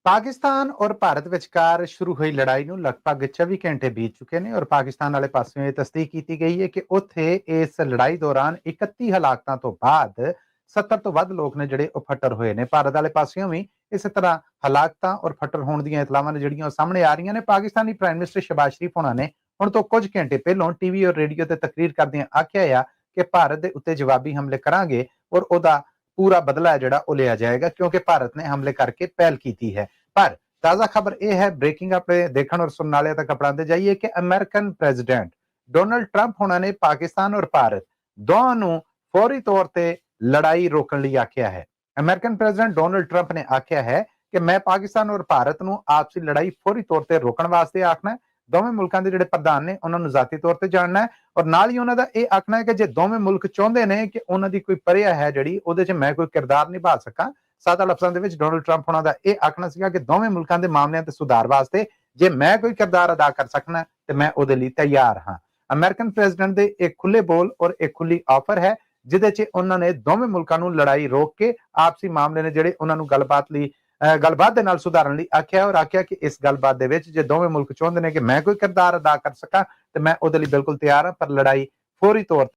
ਪਾਕਿਸਤਾਨ ਔਰ ਭਾਰਤ ਵਿਚਕਾਰ ਸ਼ੁਰੂ ਹੋਈ ਲੜਾਈ ਨੂੰ ਲਗਭਗ 24 ਘੰਟੇ ਬੀਤ ਚੁੱਕੇ ਨੇ ਔਰ ਪਾਕਿਸਤਾਨ ਵਾਲੇ ਪਾਸਿਓਂ ਇਹ ਤਸਦੀਕ ਕੀਤੀ ਗਈ ਹੈ ਕਿ ਉੱਥੇ ਇਸ ਲੜਾਈ ਦੌਰਾਨ 31 ਹਲਾਕਤਾਂ ਤੋਂ ਬਾਅਦ 70 ਤੋਂ ਵੱਧ ਲੋਕ ਨੇ ਜਿਹੜੇ ਉਹ ਫੱਟੜ ਹੋਏ ਨੇ। ਭਾਰਤ ਵਾਲੇ ਪਾਸਿਓਂ ਵੀ ਇਸੇ ਤਰ੍ਹਾਂ ਹਲਾਕਤਾਂ ਔਰ ਫੱਟੜ ਹੋਣ ਦੀਆਂ ਇਤਲਾਵਾਂ ਨੇ ਜਿਹੜੀਆਂ ਸਾਹਮਣੇ ਆ ਰਹੀਆਂ ਨੇ। ਪਾਕਿਸਤਾਨੀ ਪ੍ਰਾਈਮ ਮਿਨਿਸਟਰ ਸ਼ਹਿਬਾਜ਼ ਸ਼ਰੀਫ ਹੋਣਾ ਨੇ ਹੁਣ ਤੋਂ ਕੁਝ ਘੰਟੇ ਪਹਿਲਾਂ ਟੀਵੀ ਔਰ ਰੇਡੀਓ ਤੇ ਤਕਰੀਰ ਕਰਦਿਆਂ ਆਖਿਆ ਆ ਕਿ ਭਾਰਤ ਦੇ ਉੱਤੇ ਜਵਾਬੀ ਹਮਲੇ ਕਰਾਂਗੇ ਔਰ ਉਹਦਾ ਪੂਰਾ ਬਦਲਾ ਹੈ ਜਿਹੜਾ ਉਹ ਲਿਆ ਜਾਏਗਾ ਕਿਉਂਕਿ ਭਾਰਤ ਨੇ ਹਮਲੇ ਕਰਕੇ ਪਹਿਲ ਕੀਤੀ ਹੈ। पर ताजा खबर यह है, ब्रेकिंग अपने देखने और सुनने वाले तक अपनाते जाइए कि अमेरिकन प्रेसिडेंट डोनाल्ड ट्रंप होना ने पाकिस्तान और भारत दोनों फौरी तौर पर लड़ाई रोकने लिए आख्या है। अमेरिकन प्रेसिडेंट डोनाल्ड ट्रंप ने आख्या है कि मैं पाकिस्तान और भारत ਨੂੰ आपसी लड़ाई फौरी तौर ਤੇ ਰੋਕਣ ਵਾਸਤੇ ਆਖਣਾ ਹੈ। ਦੋਵੇਂ ਮੁਲਕਾਂ ਦੇ ਜਿਹੜੇ ਪ੍ਰਧਾਨ ਨੇ ਉਹਨਾਂ ਨੂੰ ਜ਼ਾਤੀ ਤੌਰ ਤੇ ਜਾਣਨਾ ਹੈ ਔਰ ਨਾਲ ਹੀ ਉਹਨਾਂ ਦਾ ਇਹ ਆਖਣਾ ਹੈ ਕਿ ਜੇ ਦੋਵੇਂ ਮੁਲਕ ਚਾਹੁੰਦੇ ਨੇ ਕਿ ਉਹਨਾਂ ਦੀ ਕੋਈ ਪਰਿਆ ਹੈ ਜਿਹੜੀ ਉਹਦੇ 'ਚ ਮੈਂ ਕੋਈ ਕਿਰਦਾਰ ਨਿਭਾ ਸਕਾਂ। ਸਾਦਾ ਲਫ਼ਜ਼ਾਂ ਦੇ ਵਿੱਚ ਡੋਨਾਲਡ ਟਰੰਪ ਹੋਣਾ ਦਾ ਇਹ ਆਖਣਾ ਸੀਗਾ ਕਿ ਦੋਵੇਂ ਮੁਲਕਾਂ ਦੇ ਮਾਮਲਿਆਂ ਤੇ ਸੁਧਾਰ ਵਾਸਤੇ ਜੇ ਮੈਂ ਕੋਈ ਕਿਰਦਾਰ ਅਦਾ ਕਰ ਸਕਣਾ ਤੇ ਮੈਂ ਉਹਦੇ ਲਈ ਤਿਆਰ ਹਾਂ। ਅਮਰੀਕਨ ਪ੍ਰੈਜ਼ੀਡੈਂਟ ਦੇ ਇੱਕ ਖੁੱਲੇ ਬੋਲ ਔਰ ਇੱਕ ਖੁੱਲੀ ਆਫਰ ਹੈ ਜਿਹਦੇ 'ਚ ਉਹਨਾਂ ਨੇ ਦੋਵੇਂ ਮੁਲਕਾਂ ਨੂੰ ਲੜਾਈ ਰੋਕ ਕੇ ਆਪਸੀ ਮਾਮਲੇ ਨੇ ਜਿਹੜੇ ਉਹਨਾਂ ਨੂੰ ਗੱਲਬਾਤ ਦੇ ਨਾਲ ਸੁਧਾਰਨ ਲਈ ਆਖਿਆ ਔਰ ਆਖਿਆ ਕਿ ਇਸ ਗੱਲਬਾਤ ਦੇ ਵਿੱਚ ਜੇ ਦੋਵੇਂ ਮੁਲਕ ਚਾਹੁੰਦੇ ਨੇ ਕਿ ਮੈਂ ਕੋਈ ਕਿਰਦਾਰ ਅਦਾ ਕਰ ਸਕਾਂ ਤੇ ਮੈਂ ਉਹਦੇ ਲਈ ਬਿਲਕੁਲ ਤਿਆਰ ਹਾਂ, ਪਰ ਲੜਾਈ ਫੌਰੀ ਤੌਰ